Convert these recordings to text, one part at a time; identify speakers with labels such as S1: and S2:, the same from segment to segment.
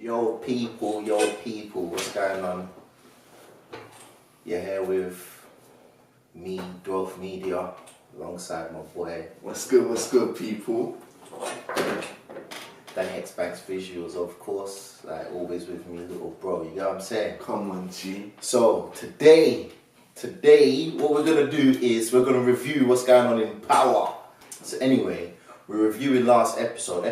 S1: Yo people, what's going on? You're here with me, Growth Media, alongside my boy.
S2: What's good people?
S1: Dan X-Banks Visuals, of course, like always with me, little bro, you know what I'm saying?
S2: Come on, G.
S1: So, today, what we're gonna do is we're gonna review what's going on in Power. So anyway, we're reviewing last episode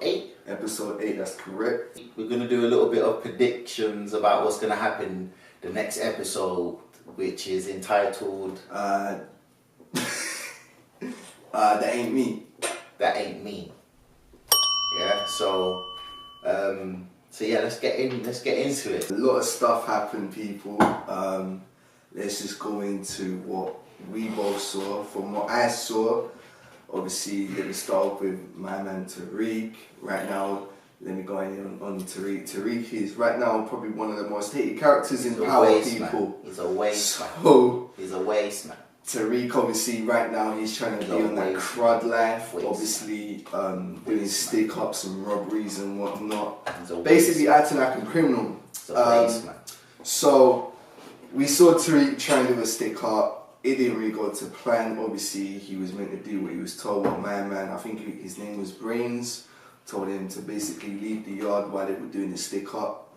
S1: 8.
S2: Episode 8, that's correct.
S1: We're going to do a little bit of predictions about what's going to happen the next episode, which is entitled
S2: That Ain't Me.
S1: That Ain't Me. Yeah, so yeah, let's get into it.
S2: A lot of stuff happened, people. Let's just go into what we both saw. From what I saw, obviously, let me start off with my man Tariq. Right now, let me go in on Tariq. Tariq is right now probably one of the most hated characters in Power, people.
S1: Man. He's a waste man.
S2: So,
S1: he's a waste man.
S2: Tariq, obviously, right now he's trying to be on that crud life. Obviously, doing stick ups and robberies and whatnot. Basically, acting like a criminal.
S1: He's a waste man.
S2: So, we saw Tariq trying to do a stick up. It didn't really go to plan. Obviously, he was meant to do what he was told. What my man, I think his name was Brains, told him to basically leave the yard while they were doing the stick up.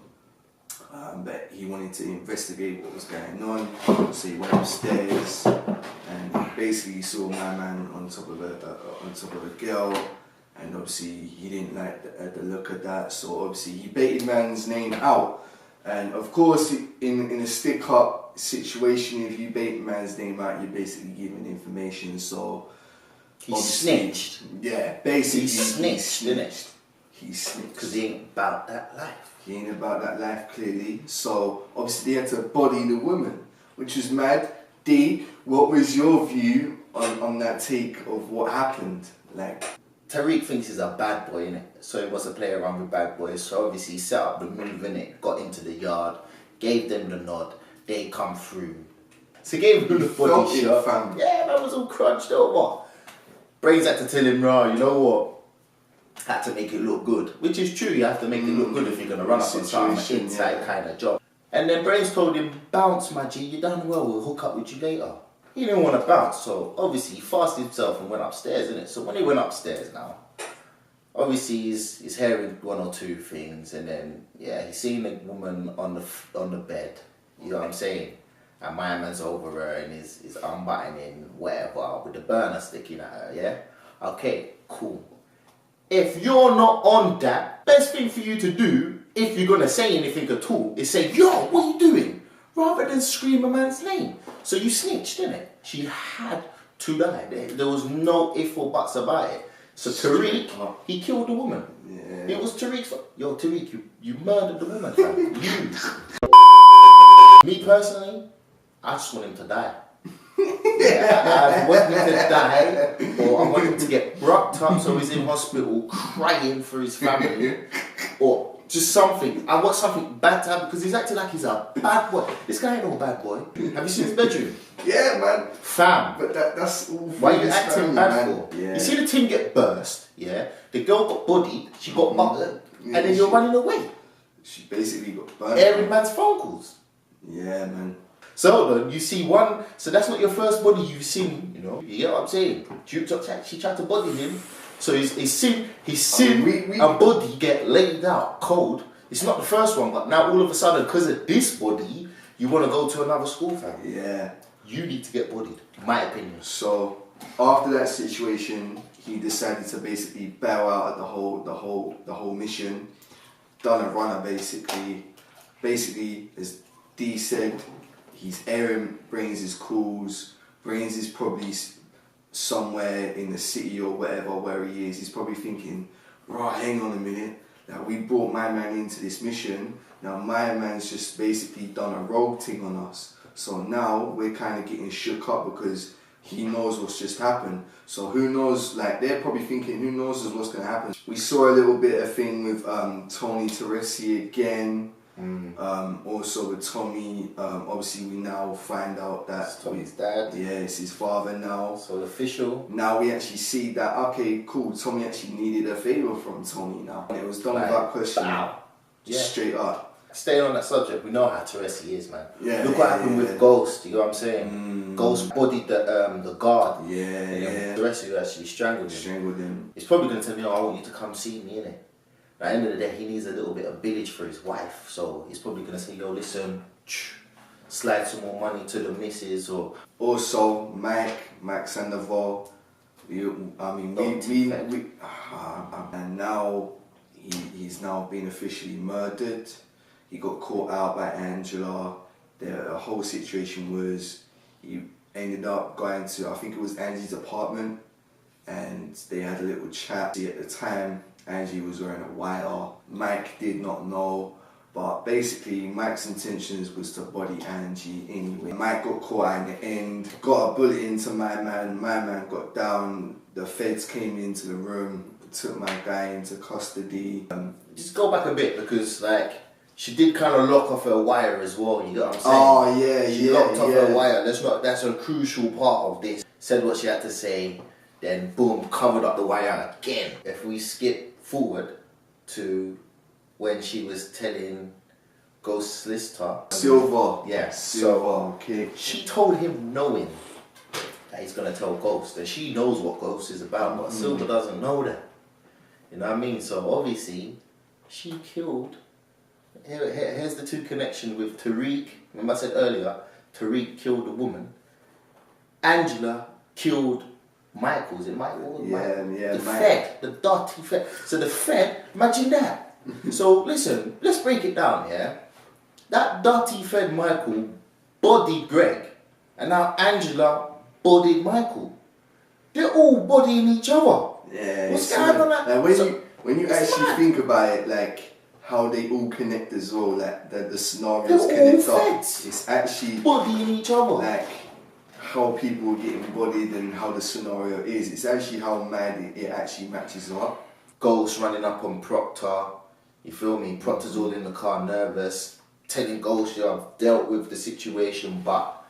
S2: But he wanted to investigate what was going on, so he went upstairs and basically saw my man on top of a girl, and obviously he didn't like the look of that. So obviously he baited man's name out, and of course in a stick up situation, if you bait man's name out, you're basically giving information. So
S1: he snitched.
S2: Yeah, basically
S1: he snitched, didn't
S2: he? He snitched
S1: because he ain't about that life.
S2: He ain't about that life, clearly. So obviously they had to body the woman, which was mad. D, what was your view on that take of what happened? Like,
S1: Tariq thinks he's a bad boy, innit? So he wants to play around with bad boys. So obviously he set up the move, innit? Got into the yard, gave them the nod. They come through. So he gave him the body shot. Yeah, man was all crunched or what? Brains had to tell him, right, you know what? Had to make it look good. Which is true, you have to make it look good if you're going to run up on something inside kind of job. And then Brains told him, bounce, my G, you done well, we'll hook up with you later. He didn't want to bounce, so obviously he fasted himself and went upstairs, innit? So when he went upstairs now, obviously he's hearing one or two things, and then, yeah, he's seen a woman on the bed. You know what I'm saying? And my man's over her and is unbuttoning whatever with the burner sticking at her, yeah? Okay, cool. If you're not on that, best thing for you to do, if you're gonna say anything at all, is say, yo, what are you doing? Rather than scream a man's name. So you snitched, didn't it? She had to die. There was no if or buts about it. So Tariq, he killed the woman. Yeah. It was Tariq's fault. Yo, Tariq, you murdered the woman, fam. You. Me personally, I just want him to die. Yeah, I want him to die, or I want him to get rocked up so he's in hospital crying for his family, or just something. I want something bad to happen because he's acting like he's a bad boy. This guy ain't no bad boy. Have you seen his bedroom?
S2: Yeah, man.
S1: Fam.
S2: But that's all.
S1: Why are you acting bad
S2: man?
S1: for?
S2: Yeah.
S1: You see the team get burst, yeah? The girl got bodied, she got buttered, and then you're running away.
S2: She basically got burned.
S1: Every man's phone calls. Yeah,
S2: man.
S1: So hold on, you see one, so that's not your first body you've seen, you know? You get what I'm saying? She tried to body him, so he's seen a body get laid out cold. It's not the first one, but now all of a sudden, because of this body, you want to go to another school, fam.
S2: Yeah.
S1: You need to get bodied, in my opinion.
S2: So after that situation, he decided to basically bow out at the whole mission. Done a runner, basically. Basically, as D said, he's airing Brains' calls. Brains is probably somewhere in the city or whatever where he is. He's probably thinking, right, hang on a minute. Now we brought my man into this mission. Now my man's just basically done a rogue thing on us. So now we're kind of getting shook up because he knows what's just happened. So who knows, like they're probably thinking, who knows what's going to happen. We saw a little bit of thing with Tony Teresi again. Also with Tommy, obviously we now find out that
S1: it's Tommy's dad.
S2: Yeah, it's his father now.
S1: So official.
S2: Now we actually see that, okay, cool, Tommy actually needed a favour from Tony now. And it was done without question. Just straight up.
S1: Staying on that subject, we know how Tariq is, man.
S2: Yeah.
S1: Look what happened with Ghost. You know what I'm saying? Ghost bodied the guard.
S2: Yeah.
S1: Tariq actually strangled him. He's probably gonna tell me, "Oh, I want you to come see me," innit? At the end of the day, he needs a little bit of village for his wife, so he's probably gonna say, "Yo, listen, slide some more money to the missus," or
S2: also Mike Sandaval. And now he's now been officially murdered. He got caught out by Angela. The whole situation was he ended up going to, I think it was Angie's apartment, and they had a little chat. At the time, Angie was wearing a wire. Mike did not know, but basically Mike's intentions was to body Angie anyway. Mike got caught out in the end, got a bullet into my man got down, the feds came into the room, took my guy into custody.
S1: Just go back a bit, because like, she did kind of lock off her wire as well, you know what I'm saying?
S2: Oh yeah,
S1: she locked off her wire. That's a crucial part of this. Said what she had to say, then boom, covered up the wire again. If we skip forward to when she was telling Ghost's solicitor,
S2: Silver.
S1: Yeah.
S2: Silver, okay.
S1: She told him knowing that he's gonna tell Ghost, and she knows what Ghost is about, but Silver doesn't know that. You know what I mean? So obviously, she killed. Here's the two connection with Tariq. Remember I said earlier, Tariq killed a woman. Angela killed Michael. Is it Michael?
S2: Yeah.
S1: The Fed, the dirty Fed. So the Fed, imagine that. So listen, let's break it down, yeah? That dirty Fed Michael bodied Greg, and now Angela bodied Michael. They're all bodying each other.
S2: Yeah.
S1: What's going on?
S2: Like, when you actually think about it, like how they all connect as well, like the scenarios connect up. It's actually
S1: bodying each other.
S2: Like how people are getting bodied and how the scenario is. It's actually how mad it actually matches up.
S1: Ghost running up on Proctor. You feel me? Proctor's all in the car, nervous, telling Ghost, "Yo, I've dealt with the situation," but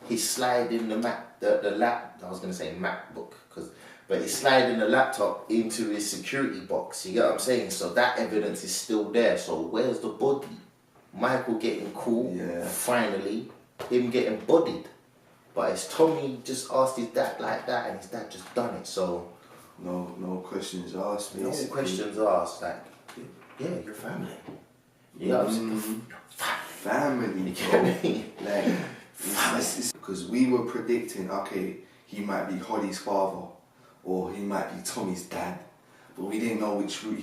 S1: he's sliding the MacBook, but he's sliding the laptop into his security box. You get what I'm saying? So that evidence is still there. So where's the body? Michael getting caught, finally, him getting bodied. But it's Tommy just asked his dad like that, and his dad just done it. So
S2: no questions asked. Basically.
S1: No questions asked. Like, yeah, you're family. You know what I'm saying?
S2: Family, bro. Like, it's because we were predicting, okay, he might be Holly's father, or he might be Tommy's dad, but we didn't know which route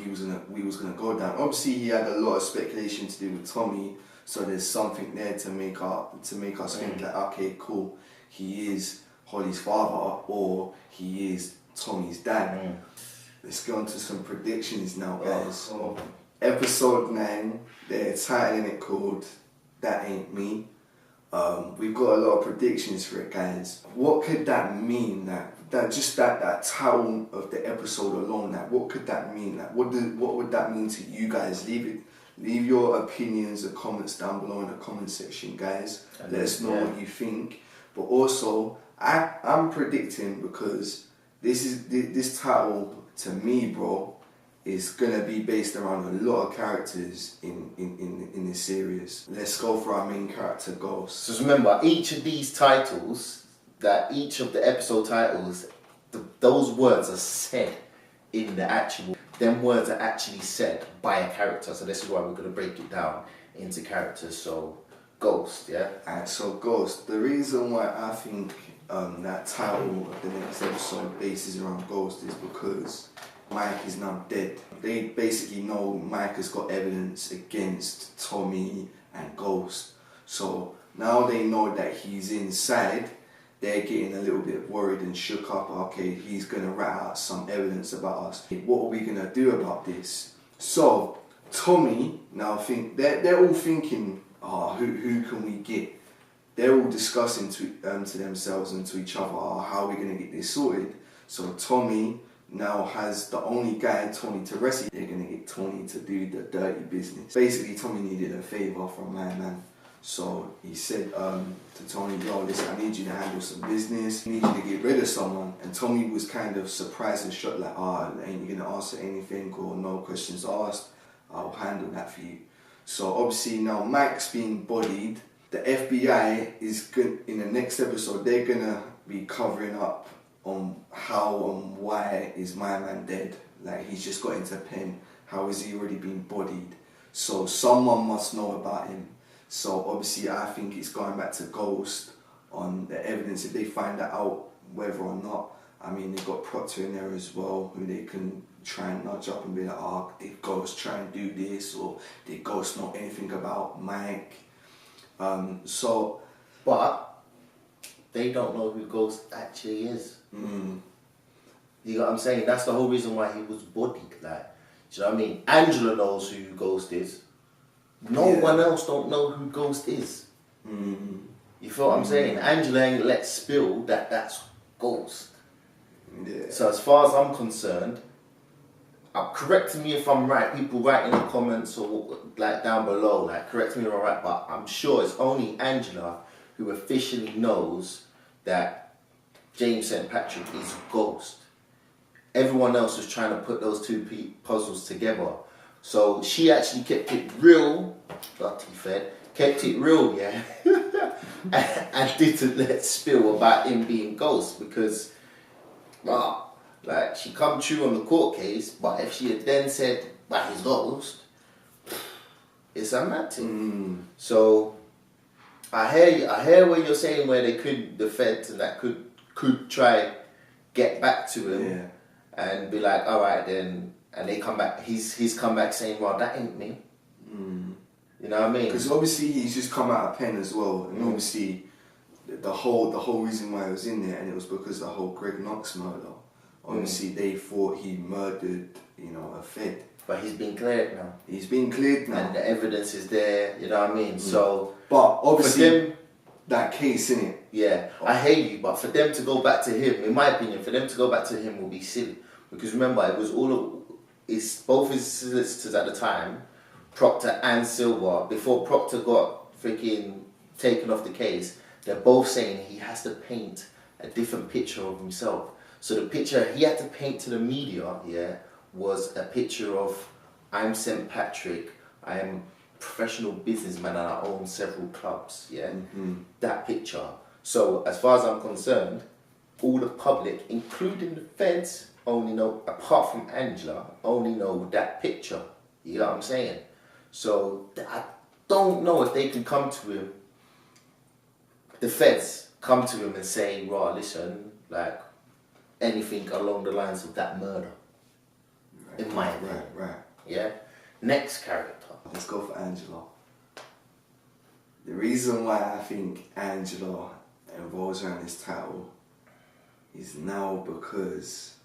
S2: we was gonna go down. Obviously, he had a lot of speculation to do with Tommy, so there's something there to make us think like, okay, cool, he is Holly's father, or he is Tommy's dad. Let's go on to some predictions now, guys. Episode 9, they're titling it called "That Ain't Me." We've got a lot of predictions for it, guys. What could that mean? That title of the episode alone. What could that mean? What would that mean to you guys? Leave your opinions and comments down below in the comment section, guys. Let us know what you think. But also, I'm predicting, because this title to me, bro, is gonna be based around a lot of characters in this series. Let's go for our main character, Ghost.
S1: So remember, each of these titles, each of the episode titles, those words are said in the actual. Them words are actually said by a character. So this is why we're gonna break it down into characters. So Ghost, yeah.
S2: Alright, so Ghost. The reason why I think that title of the next episode bases around Ghost is because Mike is now dead. They basically know Mike has got evidence against Tommy and Ghost. So now they know that he's inside, they're getting a little bit worried and shook up. Okay, he's gonna rat out some evidence about us. What are we gonna do about this? So Tommy now they're all thinking, who can we get? They're all discussing to themselves and to each other, how are we gonna get this sorted? So Tommy now has the only guy, Tony Tariq. They're gonna get Tony to do the dirty business. Basically, Tommy needed a favour from my man. So he said to Tony, "Yo, listen, I need you to handle some business. I need you to get rid of someone." And Tommy was kind of surprised and shocked, like, ain't you gonna answer anything, or no questions asked? I'll handle that for you. So obviously now Mike's being bodied. The FBI is good in the next episode. They're gonna be covering up on how and why is my man dead. Like, he's just got into pen. How is he already been bodied? So someone must know about him. So obviously I think it's going back to Ghost on the evidence. If they find that out, whether or not, I mean, they've got Proctor in there as well, who they can try and nudge up and be like, oh, did Ghost try and do this, or did Ghost know anything about Mike?
S1: But they don't know who Ghost actually is.
S2: Mm.
S1: You know what I'm saying? That's the whole reason why he was bodied. Like, do you know what I mean? Angela knows who Ghost is. No one else don't know who Ghost is.
S2: Mm.
S1: You feel what I'm saying? Angela ain't let spill that that's Ghost.
S2: Yeah.
S1: So as far as I'm concerned, correct me if I'm right. People write in the comments or like down below, like correct me if I'm right. But I'm sure it's only Angela who officially knows that James St. Patrick is Ghost. Everyone else was trying to put those two puzzles together. So she actually kept it real, dirty fed, kept it real, yeah, and didn't let spill about him being Ghost because, like, she come true on the court case, but if she had then said, but he's Ghost, it's a mad thing. So, I hear what you're saying where the feds and that could try get back to him and be like, all right then, and they come back, he's come back saying, well, that ain't me. You know what I mean?
S2: Because obviously he's just come out of pen as well, and obviously the whole reason why he was in there, and it was because the whole Greg Knox murder. Obviously they thought he murdered, a Fed.
S1: But he's been cleared now.
S2: He's been cleared now.
S1: And the evidence is there, you know what I mean? So,
S2: but obviously
S1: for them,
S2: that case, innit?
S1: Yeah, I hate you, but for them to go back to him, in my opinion, for them to go back to him will be silly. Because remember, it was both his solicitors at the time, Proctor and Silver, before Proctor got freaking taken off the case, they're both saying he has to paint a different picture of himself. So the picture he had to paint to the media, was a picture of, I'm St. Patrick, I am a professional businessman and I own several clubs, that picture. So as far as I'm concerned, all the public, including the feds, only know, apart from Angela, only know that picture. You know what I'm saying? So I don't know if they can come to him, the feds come to him and say, "Raw, listen, like anything along the lines of that murder." Right. In my opinion.
S2: Right.
S1: Yeah. Next character.
S2: Let's go for Angela. The reason why I think Angela involves around this title is now because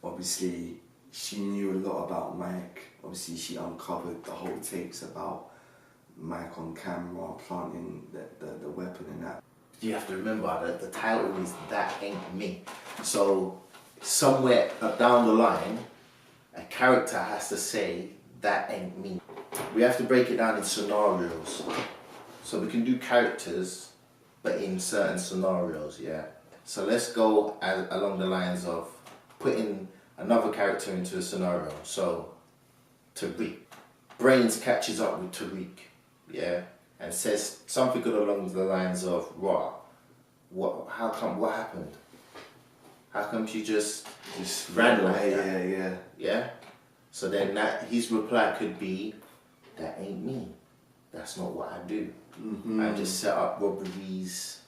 S2: obviously she knew a lot about Mike. Obviously she uncovered the whole tapes about Mike on camera planting the weapon and that.
S1: You have to remember that the title is That Ain't Me. So somewhere down the line, a character has to say, that ain't me. We have to break it down in scenarios. So we can do characters, but in certain scenarios, yeah? So let's go along the lines of putting another character into a scenario. So, Tariq. Brains catches up with Tariq, yeah? And says something good along the lines of, "Raw, what happened? How come she just ran like that?" Yeah? So then his reply could be, "That ain't me. That's not what I do. I just set up robberies,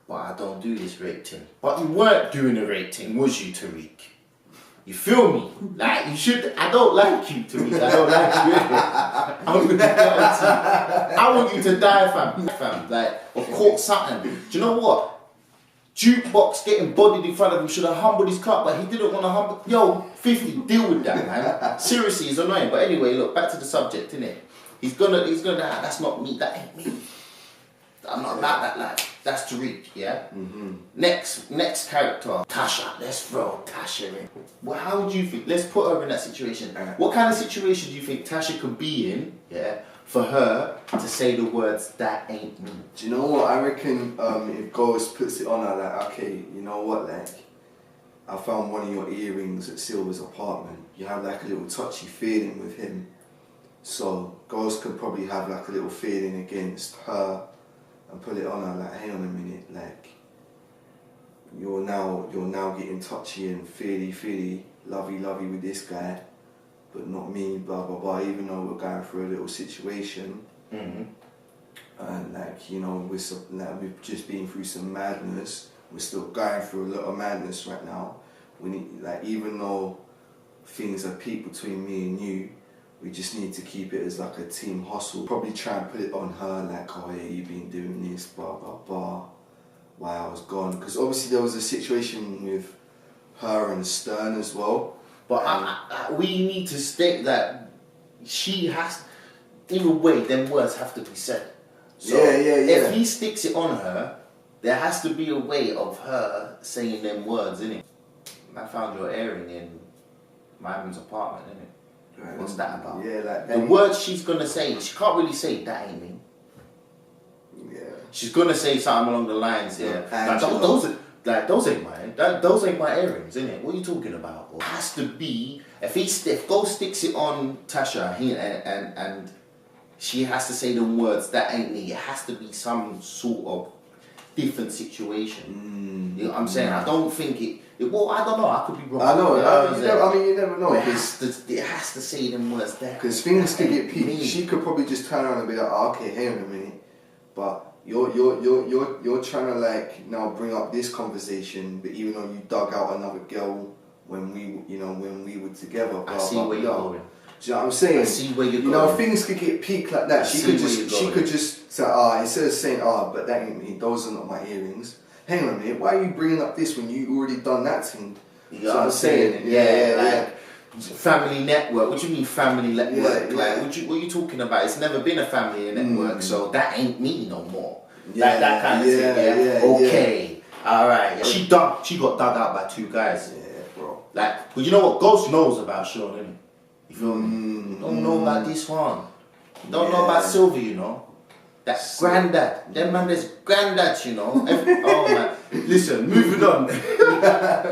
S1: but I don't do this rape thing." But you weren't doing a rape thing, was you, Tariq? You feel me? Like, you should. I don't like you, Tariq. I don't like you. I want you to die, fam. Like, or caught something. Do you know what? Jukebox getting bodied in front of him should have humbled his cup, but he didn't want to humble. Yo, 50, deal with that, man. Seriously, it's annoying. But anyway, look, back to the subject, innit? He's gonna, that's not me, that ain't me. I'm not about that life. That's Tariq, yeah? Next character, Tasha. Let's throw Tasha in. Well, how would you think? Let's put her in that situation. What kind of situation do you think Tasha could be in, yeah, for her to say the words, "That ain't me"?
S2: Do you know what? I reckon if Ghost puts it on her, like, okay, you know what, like, I found one of your earrings at Silver's apartment. You have like a little touchy feeling with him. So girls could probably have like a little feeling against her and put it on her like, hang on a minute, like you're now getting touchy and feely, lovey with this guy, but not me, blah blah blah, even though we're going through a little situation.
S1: Mm-hmm.
S2: And like, you know, we've just been through some madness. We're still going through a lot of madness right now. We need, like, even though things are peak between me and you, we just need to keep it as like a team hustle. Probably try and put it on her like, oh yeah, you've been doing this, blah blah blah, while I was gone. Because obviously there was a situation with her and Stern as well.
S1: But we need to state that she has, in a way, them words have to be said. So
S2: yeah.
S1: if he sticks it on her, there has to be a way of her saying them words, innit? I found your earring in my mum's apartment, innit?
S2: Right.
S1: What's that about?
S2: Yeah, like
S1: the words she's gonna say, she can't really say that ain't me.
S2: Yeah.
S1: She's gonna say something along the lines, yeah. Like, those ain't mine. Those ain't my earrings, innit? What are you talking about? It has to be if Ghost sticks it on Tasha and she has to say them words, that ain't me. It has to be some sort of different situation. You know what I'm saying? I don't think it. Well, I don't know. I could be wrong.
S2: I know. You never know.
S1: It has to say them words there.
S2: Because things could get peaked. She could probably just turn around and be like, oh, okay, hang on a minute. But you're trying to like now bring up this conversation, but even though you dug out another girl when we were together. Blah,
S1: I see where you're going.
S2: Do you know what I'm saying?
S1: I see where you're going.
S2: You know, things could get peaked like that. She could just say, instead of saying, but that ain't me, those are not my earrings. Hang on a minute, why are you bringing up this when you already done that thing?
S1: You know what I'm saying? Yeah. Family network. What do you mean family network?
S2: Yeah.
S1: Like, what are you talking about? It's never been a family network, so that ain't me no more.
S2: Yeah,
S1: like that kind of thing. Yeah. Okay. All right. Yeah. She got dug out by two guys.
S2: Yeah, bro.
S1: Like, but you know what? Ghost knows about Sean, innit? You feel me? You don't know about this one. You don't know about Sylvia, you know. That's granddad. Them man, there's granddads, you know. Oh man. Listen, moving on.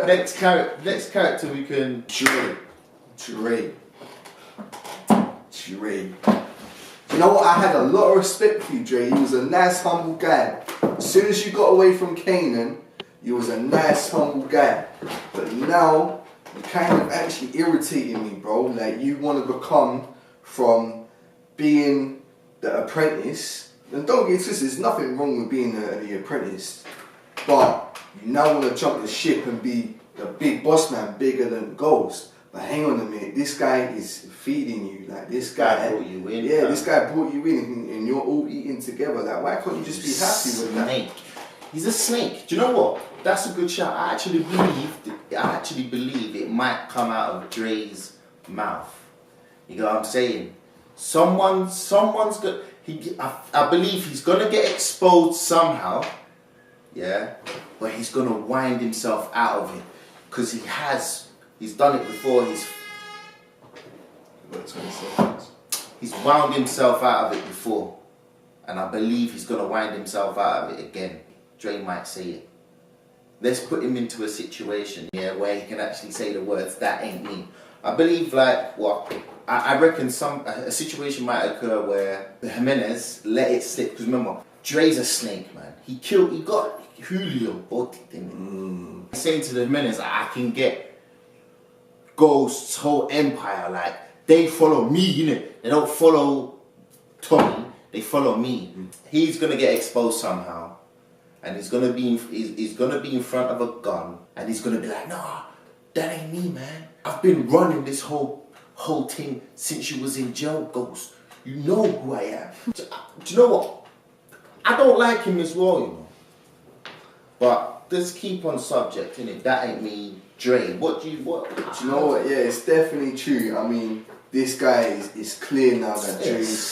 S1: Next character we can.
S2: Tariq. You know what? I had a lot of respect for you, Dre. You was a nice, humble guy. As soon as you got away from Kanan, you was a nice, humble guy. But now, you're kind of actually irritating me, bro. Like, you want to become from being the apprentice. And don't get twisted, there's nothing wrong with being the apprentice. But you now want to jump the ship and be the big boss man, bigger than Ghost. But hang on a minute, this guy is feeding you. Like, this guy
S1: brought you in.
S2: Yeah, this guy brought you in and you're all eating together. Like, why can't you just be happy with that?
S1: He's a snake. Do you know what? That's a good shout. I actually believe it might come out of Dre's mouth. You know what I'm saying? Someone's got. I believe he's gonna get exposed somehow. Yeah, but he's gonna wind himself out of it because he's done it before. He's wound himself out of it before, and I believe he's gonna wind himself out of it again. Dre might say it. Let's put him into a situation, where he can actually say the words, that ain't me. I believe, I reckon a situation might occur where the Jimenez let it slip. Because remember, Dre's a snake, man. He got Julio bodied him. Saying to the Jimenez, I can get Ghost's whole empire. Like, they follow me, innit? They don't follow Tommy, they follow me. He's going to get exposed somehow. And he's gonna be in front of a gun, and he's gonna be like, "Nah, that ain't me, man. I've been running this whole thing since you was in jail, Ghost. You know who I am." Do you know what? I don't like him as well, you know. But let's keep on subject, innit? That ain't me, Dre. Do you know
S2: what? Yeah, it's definitely true. I mean, this guy is clear now that Dre's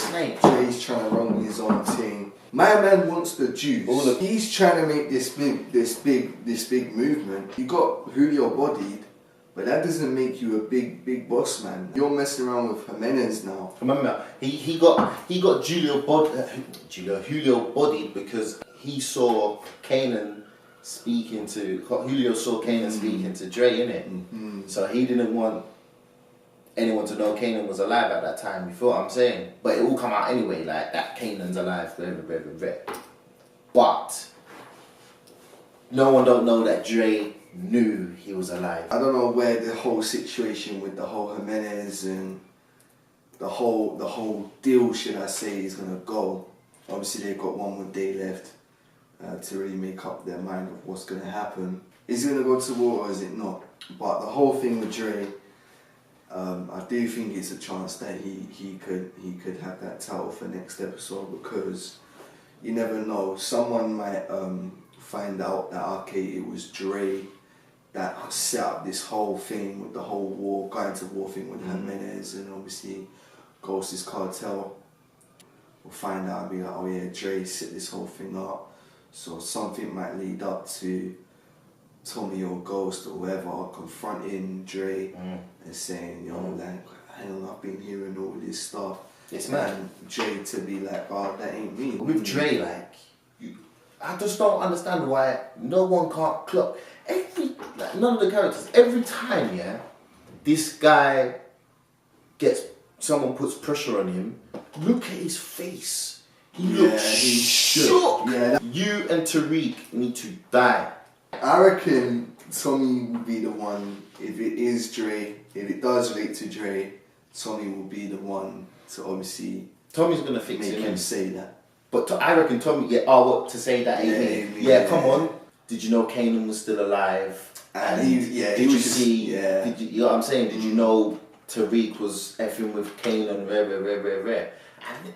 S2: trying to run his own thing. My man wants the juice. He's trying to make this big movement. You got Julio bodied, but that doesn't make you a big boss man. You're messing around with Jimenez now.
S1: Remember, he got Julio bodied because he saw Kanan Julio saw Kanan speaking to Dre, innit?
S2: Mm-hmm.
S1: So he didn't want anyone to know Kanan was alive at that time, you feel what I'm saying? But it all come out anyway, like that Kanan's alive, but no one don't know that Dre knew he was alive.
S2: I don't know where the whole situation with the whole Jimenez and the whole deal, should I say, is gonna go. Obviously they've got one more day left to really make up their mind of what's gonna happen. Is it gonna go to war or is it not? But the whole thing with Dre, I do think it's a chance that he could have that title for next episode, because you never know. Someone might find out that okay, it was Dre that set up this whole thing with the whole war, going to war thing with Jimenez, and obviously Ghost's cartel. We'll find out and be like, oh yeah, Dre set this whole thing up. So something might lead up to Tommy or Ghost or whoever confronting Dre and saying, yo, like, hang on, I've been hearing all this stuff.
S1: It's mad.
S2: And Dre to be like, oh, that ain't me.
S1: With Dre, like, I just don't understand why no one can't clock. None of the characters, every time, yeah, this guy someone puts pressure on him, look at his face. He looks shook.
S2: Yeah.
S1: You and Tariq need to die.
S2: I reckon Tommy will be the one, if it is Dre, if it does relate to Dre, Tommy will be the one to obviously
S1: Tommy's gonna fix
S2: make
S1: him
S2: him say that.
S1: But I reckon Tommy, what to say that ain't me. Yeah, come on. Did you know Kanan was still alive?
S2: And you know
S1: what I'm saying? Did you know Tariq was effing with Kanan, rare. And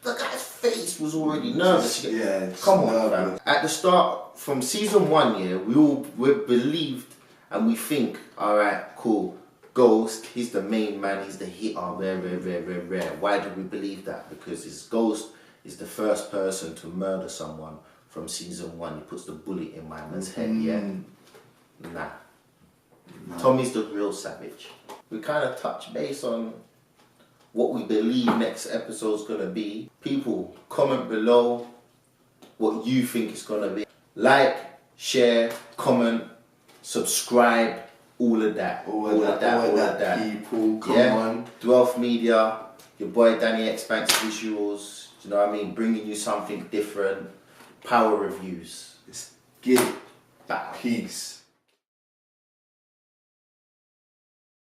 S1: the guy's face was already nervous.
S2: Yeah,
S1: come on, fam. At the start, from season 1, yeah, we believed and we think, alright, cool. Ghost, he's the main man, he's the hitter, rare. Why do we believe that? Because his Ghost is the first person to murder someone from season 1. He puts the bullet in my man's head, yeah? Nah. Tommy's the real savage. We kind of touch base on what we believe next episode's gonna be. People, comment below what you think it's gonna be. Like, share, comment, subscribe, all of that. All of that.
S2: People, come on.
S1: Dwealth Media, your boy Danny X Banks Visuals, do you know what I mean? Bringing you something different. Power reviews.
S2: Let's get it. Peace.